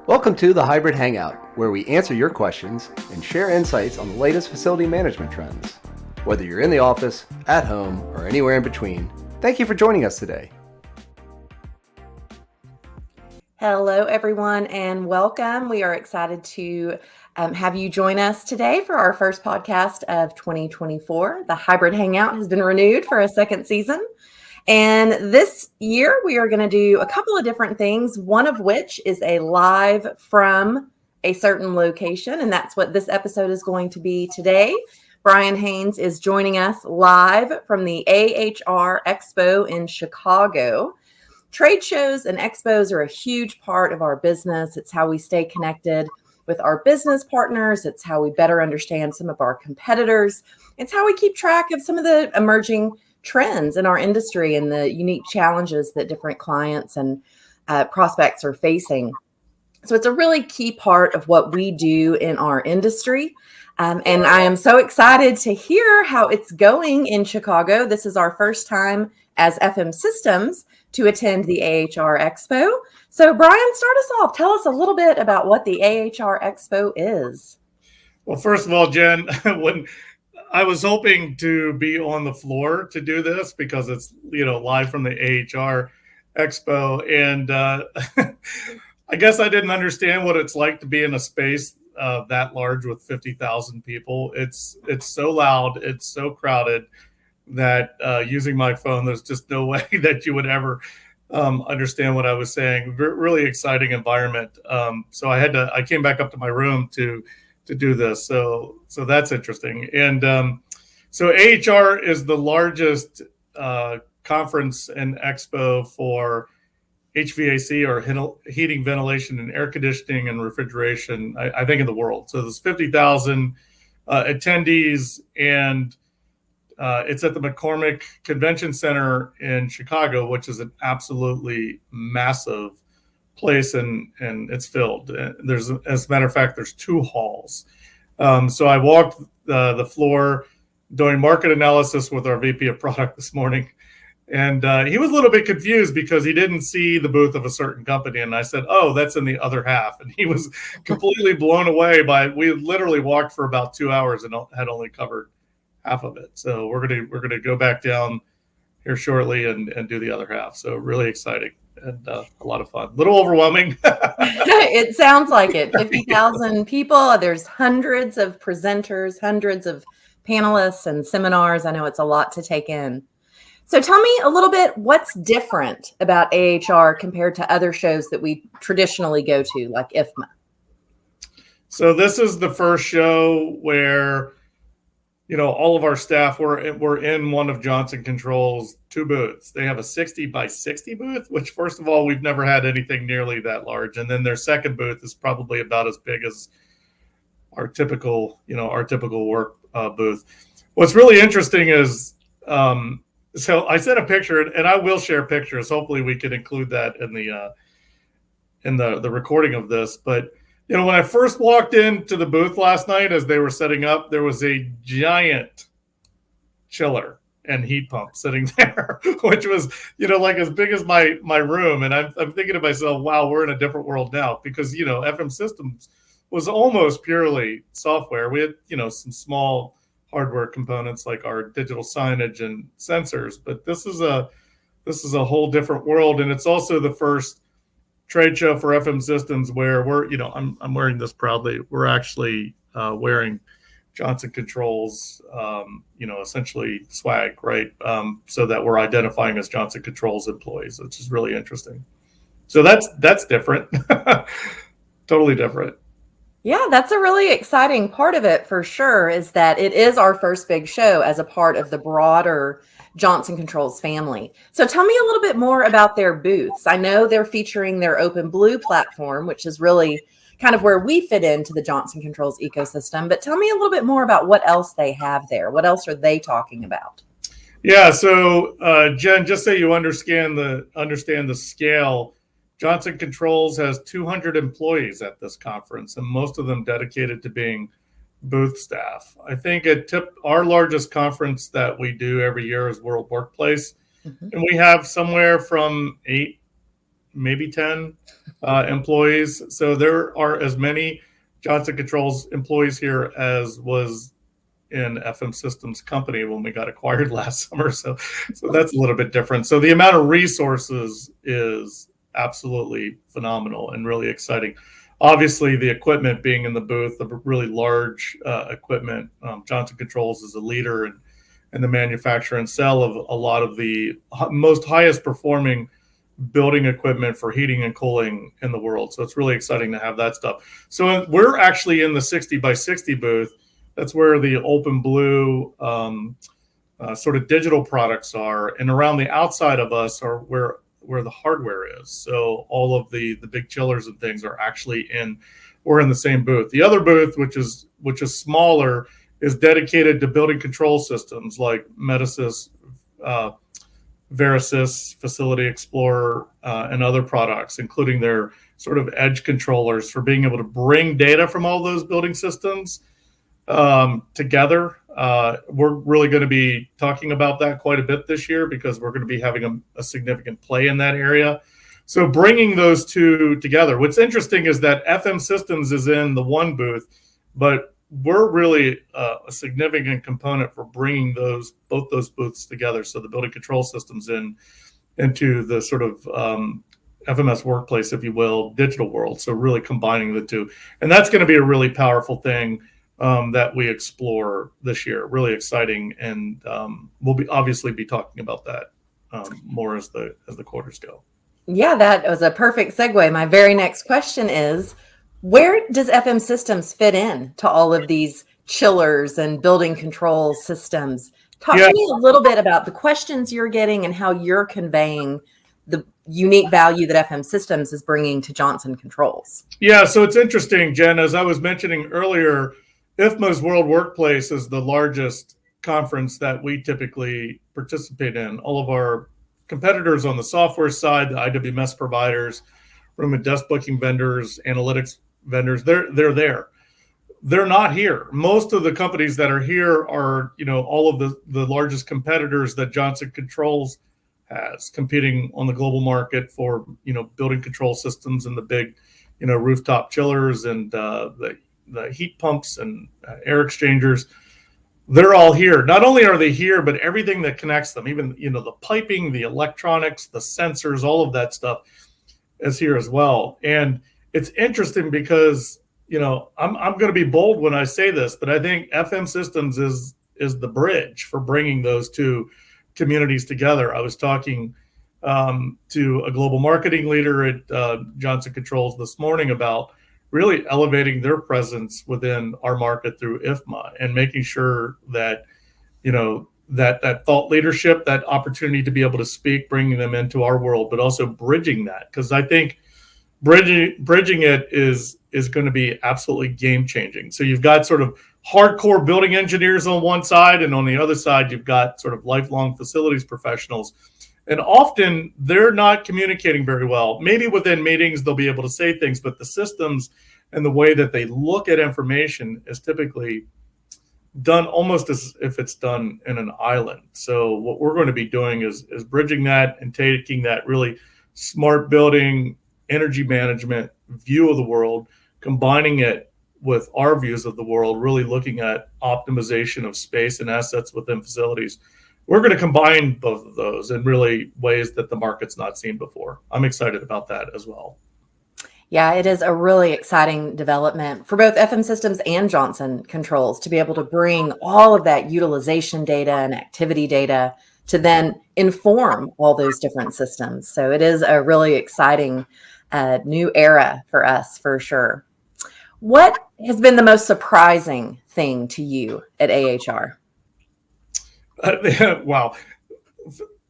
Welcome to the Hybrid Hangout, where we answer your questions and share insights on the latest facility management trends. Whether you're in the office, at home, or anywhere in between, thank you for joining us today. Hello, everyone, and welcome. We are excited to have you join us today for our first podcast of 2024. The Hybrid Hangout has been renewed for a second season. And this year, we are going to do a couple of different things, one of which is a live from a certain location. And that's what this episode is going to be today. Brian Haynes is joining us live from the AHR Expo in Chicago. Trade shows and expos are a huge part of our business. It's how we stay connected with our business partners. It's how we better understand some of our competitors. It's how we keep track of some of the emerging trends in our industry and the unique challenges that different clients and prospects are facing. So it's a really key part of what we do in our industry. And I am so excited to hear how it's going in Chicago. This is our first time as FM Systems to attend the AHR Expo. So Brian, start us off. Tell us a little bit about what the AHR Expo is. Well, first of all, Jen, when I was hoping to be on the floor to do this because it's, live from the AHR Expo. And I guess I didn't understand what it's like to be in a space that large with 50,000 people. It's so loud. It's so crowded that using my phone, there's just no way that you would ever understand what I was saying. Really exciting environment. So I came back up to my room to do this. So that's interesting. And so AHR is the largest conference and expo for HVAC or heating, ventilation, and air conditioning and refrigeration, I think, in the world. So there's 50,000 attendees, and it's at the McCormick Convention Center in Chicago, which is an absolutely massive place, and it's filled. As a matter of fact, there's two halls. So I walked the floor doing market analysis with our VP of product this morning, and he was a little bit confused because he didn't see the booth of a certain company. And I said, "Oh, that's in the other half." And he was completely blown away we literally walked for about 2 hours and had only covered half of it. So we're gonna go back down here shortly and do the other half. So really exciting. And a lot of fun. A little overwhelming. It sounds like it. 50,000 people. There's hundreds of presenters, hundreds of panelists and seminars. I know it's a lot to take in. So tell me a little bit, what's different about AHR compared to other shows that we traditionally go to, like IFMA? So this is the first show where all of our staff were in one of Johnson Controls' two booths. They have a 60 by 60 booth, which, first of all, we've never had anything nearly that large. And then their second booth is probably about as big as our typical work booth. What's really interesting is, so I sent a picture, and I will share pictures. Hopefully we can include that in the recording of this. But when I first walked into the booth last night as they were setting up, there was a giant chiller and heat pump sitting there, which was, like as big as my room. And I'm thinking to myself, wow, we're in a different world now, because, FM Systems was almost purely software. We had, some small hardware components like our digital signage and sensors, but this is a whole different world. And it's also the first trade show for FM Systems where I'm wearing this proudly. We're actually wearing Johnson Controls, essentially swag, right? So that we're identifying as Johnson Controls employees, which is really interesting. So that's different, totally different. Yeah, that's a really exciting part of it for sure, is that it is our first big show as a part of the broader Johnson Controls family. So tell me a little bit more about their booths. I know they're featuring their OpenBlue platform, which is really kind of where we fit into the Johnson Controls ecosystem. But tell me a little bit more about what else they have there. What else are they talking about? Yeah, so Jen, just so you understand the scale, Johnson Controls has 200 employees at this conference, and most of them dedicated to being booth staff. I think our largest conference that we do every year is World Workplace, and we have somewhere from 8, maybe 10 employees. So there are as many Johnson Controls employees here as was in FM Systems company when we got acquired last summer. So that's a little bit different. So the amount of resources is absolutely phenomenal and really exciting. Obviously, the equipment being in the booth, the really large equipment, Johnson Controls is a leader in the manufacture and sale of a lot of the most highest performing building equipment for heating and cooling in the world. So it's really exciting to have that stuff. So we're actually in the 60 by 60 booth. That's where the OpenBlue sort of digital products are. And around the outside of us are where the hardware is. So all of the big chillers and things are actually we're in the same booth. The other booth, which is smaller, is dedicated to building control systems like Metasys, Verisys, Facility Explorer, and other products, including their sort of edge controllers for being able to bring data from all those building systems together. We're really going to be talking about that quite a bit this year because we're going to be having a significant play in that area. So bringing those two together. What's interesting is that FM Systems is in the one booth, but we're really a significant component for bringing both those booths together. So the building control systems into the sort of FMS workplace, if you will, digital world. So really combining the two, and that's going to be a really powerful thing that we explore this year. Really exciting, and we'll obviously be talking about that more as the quarters go. Yeah, that was a perfect segue. My very next question is, where does FM Systems fit in to all of these chillers and building control systems? Talk to me a little bit about the questions you're getting and how you're conveying the unique value that FM Systems is bringing to Johnson Controls. Yeah, so it's interesting, Jen. As I was mentioning earlier, IFMA's World Workplace is the largest conference that we typically participate in. All of our competitors on the software side, the IWMS providers, room and desk booking vendors, analytics vendors, they're there. They're not here. Most of the companies that are here are, all of the largest competitors that Johnson Controls has competing on the global market for, building control systems and the big, rooftop chillers and the heat pumps and air exchangers. They're all here. Not only are they here, but everything that connects them, even, the piping, the electronics, the sensors, all of that stuff is here as well. And it's interesting because, I'm going to be bold when I say this, but I think FM Systems is the bridge for bringing those two communities together. I was talking to a global marketing leader at Johnson Controls this morning about really elevating their presence within our market through IFMA and making sure that, that thought leadership, that opportunity to be able to speak, bringing them into our world, but also bridging that. Because I think bridging it is going to be absolutely game changing. So you've got sort of hardcore building engineers on one side, and on the other side, you've got sort of lifelong facilities professionals. And often they're not communicating very well. Maybe within meetings, they'll be able to say things, but the systems and the way that they look at information is typically done almost as if it's done in an island. So what we're going to be doing is bridging that and taking that really smart building, energy management view of the world, combining it with our views of the world, really looking at optimization of space and assets within facilities. We're going to combine both of those in really ways that the market's not seen before. I'm excited about that as well. Yeah, it is a really exciting development for both FM Systems and Johnson Controls to be able to bring all of that utilization data and activity data to then inform all those different systems. So it is a really exciting new era for us, for sure. What has been the most surprising thing to you at AHR? Wow,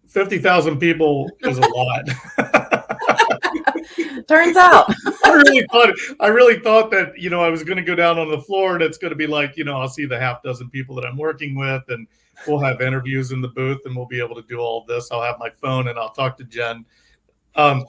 50,000 people is a lot. Turns out. I really thought that, I was going to go down on the floor and it's going to be like, I'll see the half dozen people that I'm working with and we'll have interviews in the booth and we'll be able to do all this. I'll have my phone and I'll talk to Jen. I'm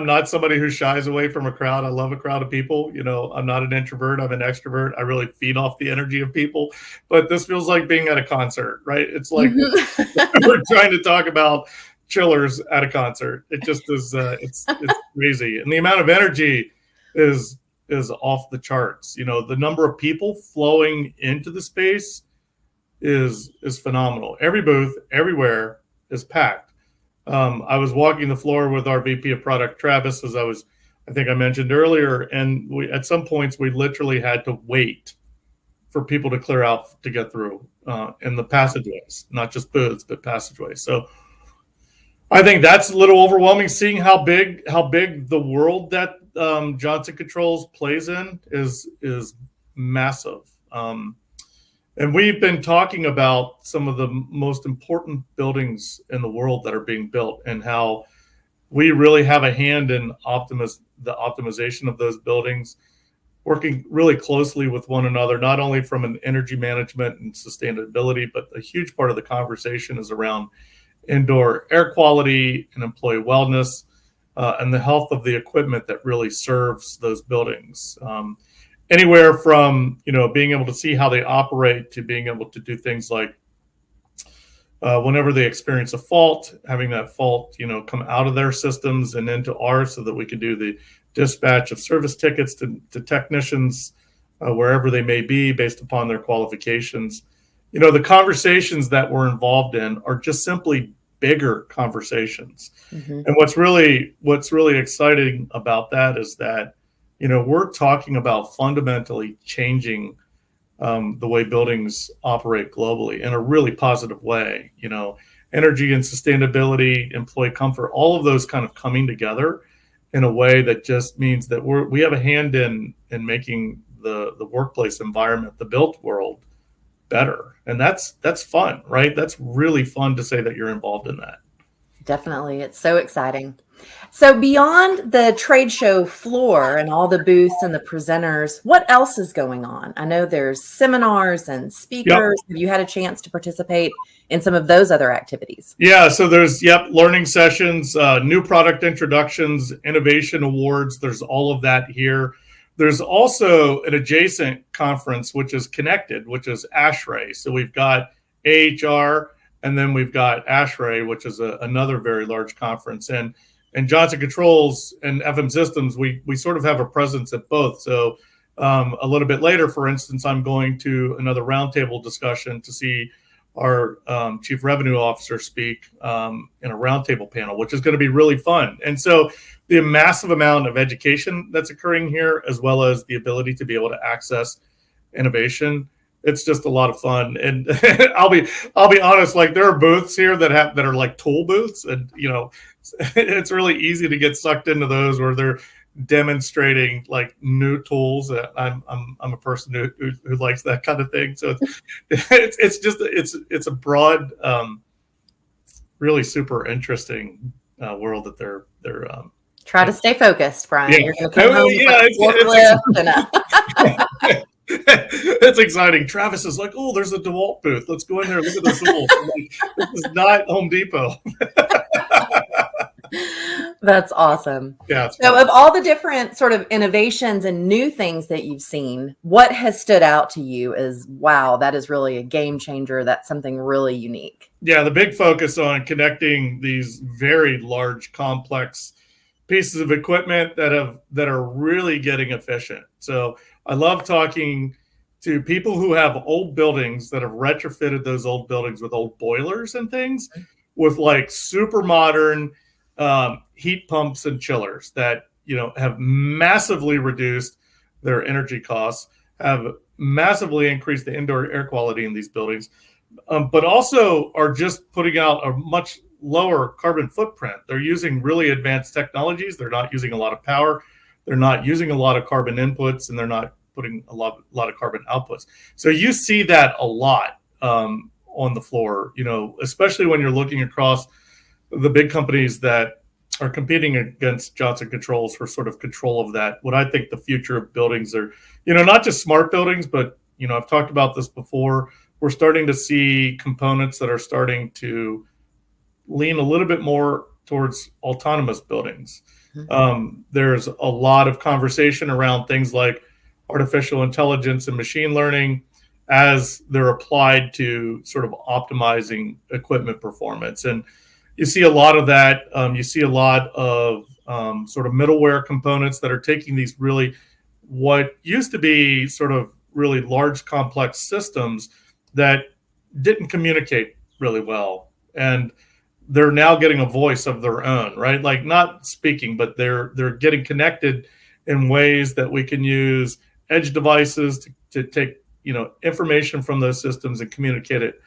not somebody who shies away from a crowd. I love a crowd of people. I'm not an introvert. I'm an extrovert. I really feed off the energy of people. But this feels like being at a concert, right? It's like we're trying to talk about, chillers at a concert. It just is. It's crazy, and the amount of energy is off the charts. The number of people flowing into the space is phenomenal. Every booth, everywhere is packed. I was walking the floor with our VP of product, Travis, I think I mentioned earlier, and at some points we literally had to wait for people to clear out to get through in the passageways, not just booths, but passageways. So I think that's a little overwhelming, seeing how big the world that Johnson Controls plays in is massive. And we've been talking about some of the most important buildings in the world that are being built, and how we really have a hand in the optimization of those buildings, working really closely with one another, not only from an energy management and sustainability, but a huge part of the conversation is around indoor air quality and employee wellness, and the health of the equipment that really serves those buildings. Anywhere from being able to see how they operate to being able to do things like whenever they experience a fault, having that fault come out of their systems and into ours, so that we can do the dispatch of service tickets to technicians wherever they may be based upon their qualifications. The conversations that we're involved in are just simply bigger conversations. Mm-hmm. And what's really exciting about that is that we're talking about fundamentally changing the way buildings operate globally in a really positive way. Energy and sustainability, employee comfort, all of those kind of coming together in a way that just means that we have a hand in making the workplace environment, the built world, better. And that's fun, right? That's really fun to say that you're involved in that. Definitely. It's so exciting. So beyond the trade show floor and all the booths and the presenters, what else is going on? I know there's seminars and speakers. Yep. Have you had a chance to participate in some of those other activities? Yeah, so there's, learning sessions, new product introductions, innovation awards. There's all of that here. There's also an adjacent conference, which is connected, which is ASHRAE. So we've got AHR, and then we've got ASHRAE, which is another very large conference. And Johnson Controls and FM Systems, we sort of have a presence at both. So a little bit later, for instance, I'm going to another roundtable discussion to see our Chief Revenue Officer speak in a roundtable panel, which is going to be really fun. And so the massive amount of education that's occurring here, as well as the ability to be able to access innovation, it's just a lot of fun. And I'll be honest, like there are booths here that are like tool booths, and it's really easy to get sucked into those where they're demonstrating like new tools. I'm a person who likes that kind of thing. So it's a broad, really super interesting world that they're try to stay focused, Brian. Yeah. You're going to come home it's exciting. Travis is like, oh, there's a DeWalt booth. Let's go in there. Look at the tools. Like, this is not Home Depot. That's awesome. Yeah. So of all the different sort of innovations and new things that you've seen, what has stood out to you as, wow, that is really a game changer. That's something really unique. Yeah. The big focus on connecting these very large, complex pieces of equipment that are really getting efficient. So I love talking to people who have old buildings that have retrofitted those old buildings with old boilers and things, with like super modern heat pumps and chillers that have massively reduced their energy costs, have massively increased the indoor air quality in these buildings, but also are just putting out a much lower carbon footprint. They're using really advanced technologies. They're not using a lot of power. They're not using a lot of carbon inputs, and they're not putting a lot of carbon outputs. So you see that a lot on the floor, especially when you're looking across the big companies that are competing against Johnson Controls for sort of control of that. What I think the future of buildings are, not just smart buildings, but, I've talked about this before. We're starting to see components that are starting to lean a little bit more towards autonomous buildings. There's a lot of conversation around things like artificial intelligence and machine learning as they're applied to sort of optimizing equipment performance. And you see a lot of that. You see a lot of sort of middleware components that are taking these really, what used to be sort of really large complex systems that didn't communicate really well. And they're now getting a voice of their own, right? Like not speaking, but they're getting connected in ways that we can use edge devices to take, information from those systems and communicate it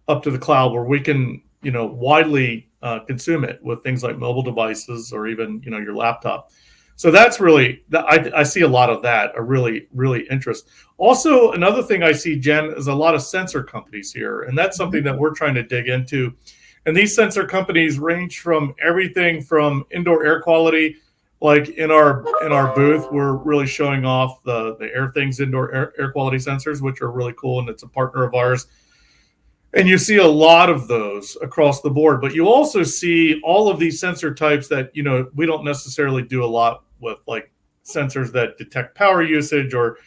up to the cloud where we can, widely consume it with things like mobile devices or even, your laptop. So that's really, I see a lot of that, a really, really interest. Also, another thing I see, Jen, is a lot of sensor companies here. And that's something that we're trying to dig into. And these sensor companies range from everything from indoor air quality, like in our booth, we're really showing off the AirThings indoor air quality sensors, which are really cool. And it's a partner of ours. And you see a lot of those across the board, but you also see all of these sensor types that, we don't necessarily do a lot with, like sensors that detect power usage or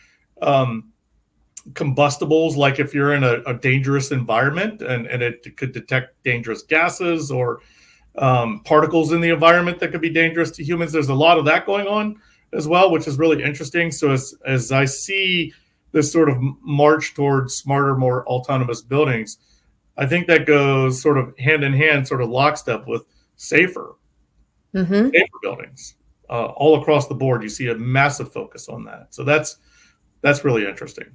combustibles, like if you're in a dangerous environment and it could detect dangerous gases or particles in the environment that could be dangerous to humans. There's a lot of that going on as well, which is really interesting. So as I see this sort of march towards smarter, more autonomous buildings, I think that goes sort of hand in hand, sort of lockstep with safer buildings all across the board. You see a massive focus on that. So that's really interesting.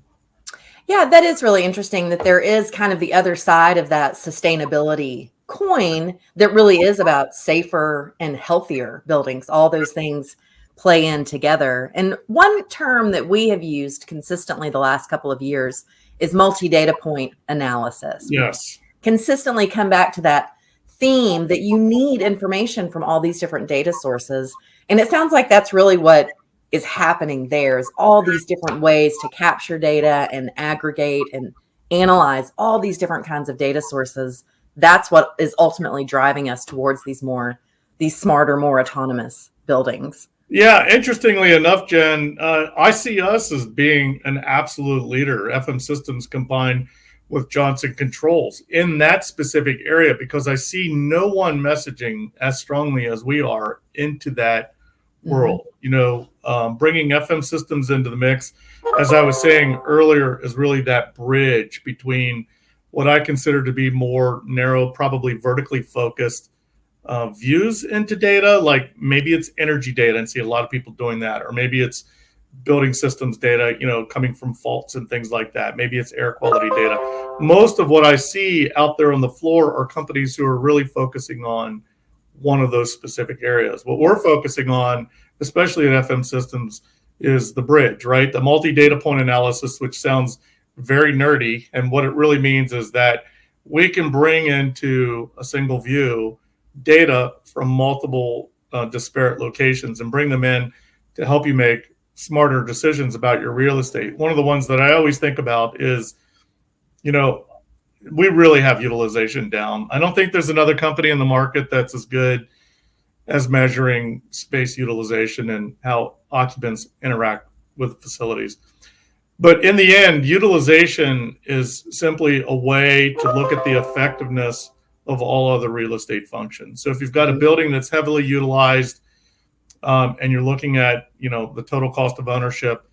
Yeah, that is really interesting that there is kind of the other side of that sustainability coin that really is about safer and healthier buildings. All those things play in together. And one term that we have used consistently the last couple of years is multi-data point analysis. Yes. Consistently come back to that theme that you need information from all these different data sources. And it sounds like that's really what is happening there, is all these different ways to capture data and aggregate and analyze all these different kinds of data sources. That's what is ultimately driving us towards these smarter, more autonomous buildings. Yeah, interestingly enough, Jen, I see us as being an absolute leader, FM Systems combined with Johnson Controls in that specific area, because I see no one messaging as strongly as we are into that world. Bringing FM Systems into the mix, as I was saying earlier, is really that bridge between what I consider to be more narrow, probably vertically focused views into data, like maybe it's energy data and see a lot of people doing that, or maybe it's building systems data, coming from faults and things like that. Maybe it's air quality data. Most of what I see out there on the floor are companies who are really focusing on one of those specific areas. What we're focusing on, especially at FM Systems, is the bridge, right? The multi-data point analysis, which sounds very nerdy. And what it really means is that we can bring into a single view data from multiple disparate locations and bring them in to help you make smarter decisions about your real estate. One of the ones that I always think about is, we really have utilization down. I don't think there's another company in the market that's as good as measuring space utilization and how occupants interact with facilities. But in the end, utilization is simply a way to look at the effectiveness of all other real estate functions. So if you've got a building that's heavily utilized, and you're looking at, the total cost of ownership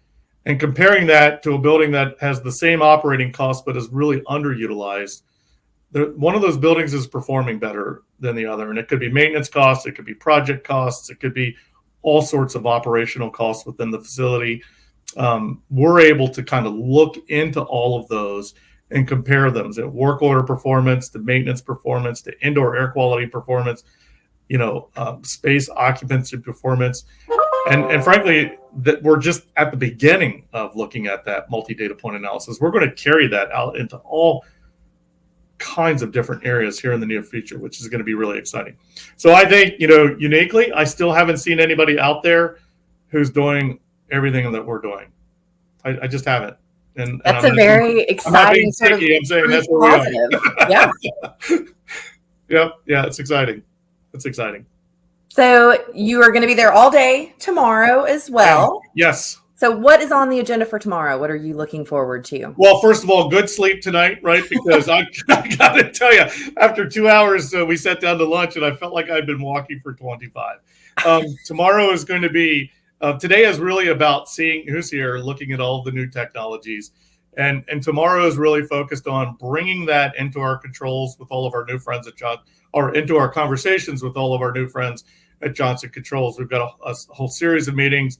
and comparing that to a building that has the same operating cost but is really underutilized, one of those buildings is performing better than the other. And it could be maintenance costs, it could be project costs, it could be all sorts of operational costs within the facility. We're able to kind of look into all of those and compare them to work order performance, to maintenance performance, to indoor air quality performance, space occupancy performance. And frankly, that we're just at the beginning of looking at that multi-data point analysis. We're going to carry that out into all kinds of different areas here in the near future, which is going to be really exciting. So I think, uniquely, I still haven't seen anybody out there who's doing everything that we're doing. I just haven't. And that's a very exciting sort of I'm saying that's where we are. Yeah. Yeah, it's exciting. It's exciting. So you are going to be there all day tomorrow as well. Yes. So what is on the agenda for tomorrow? What are you looking forward to? Well, first of all, good sleep tonight, right? Because I got to tell you, after 2 hours, we sat down to lunch and I felt like I'd been walking for 25. Tomorrow is going to be, today is really about seeing who's here, looking at all the new technologies. And tomorrow is really focused on bringing that into our controls with all of our new friends at Johnson, or into our conversations with all of our new friends at Johnson Controls. We've got a whole series of meetings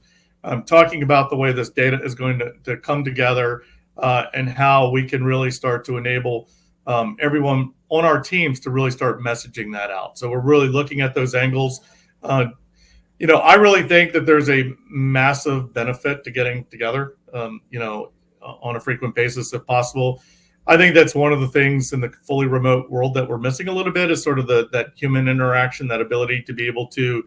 talking about the way this data is going to come together and how we can really start to enable everyone on our teams to really start messaging that out. So we're really looking at those angles. I really think that there's a massive benefit to getting together, on a frequent basis if possible. I think that's one of the things in the fully remote world that we're missing a little bit is sort of that human interaction, that ability to be able to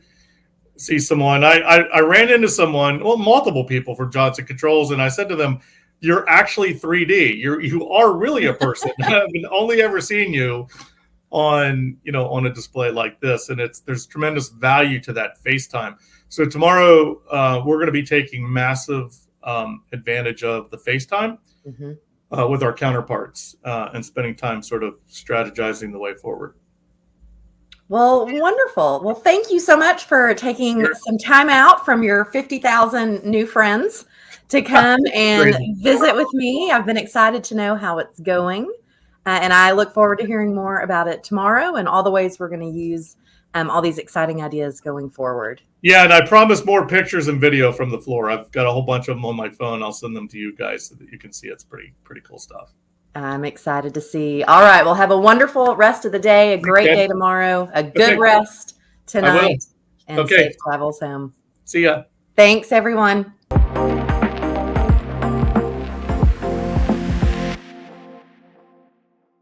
see someone. I ran into someone, multiple people from Johnson Controls, and I said to them, "You're actually 3D. You are really a person. I've only ever seen you on a display like this, and there's tremendous value to that FaceTime." So tomorrow we're going to be taking massive advantage of the FaceTime with our counterparts and spending time sort of strategizing the way forward. Well, wonderful. Well, thank you so much for taking some time out from your 50,000 new friends to come and visit with me. I've been excited to know how it's going. And I look forward to hearing more about it tomorrow and all the ways we're going to use all these exciting ideas going forward. Yeah, and I promise more pictures and video from the floor. I've got a whole bunch of them on my phone. I'll send them to you guys so that you can see. It's pretty cool stuff. I'm excited to see. All right. Well, have a wonderful rest of the day, a great day tomorrow, a good rest tonight, and safe travels home. See ya. Thanks, everyone.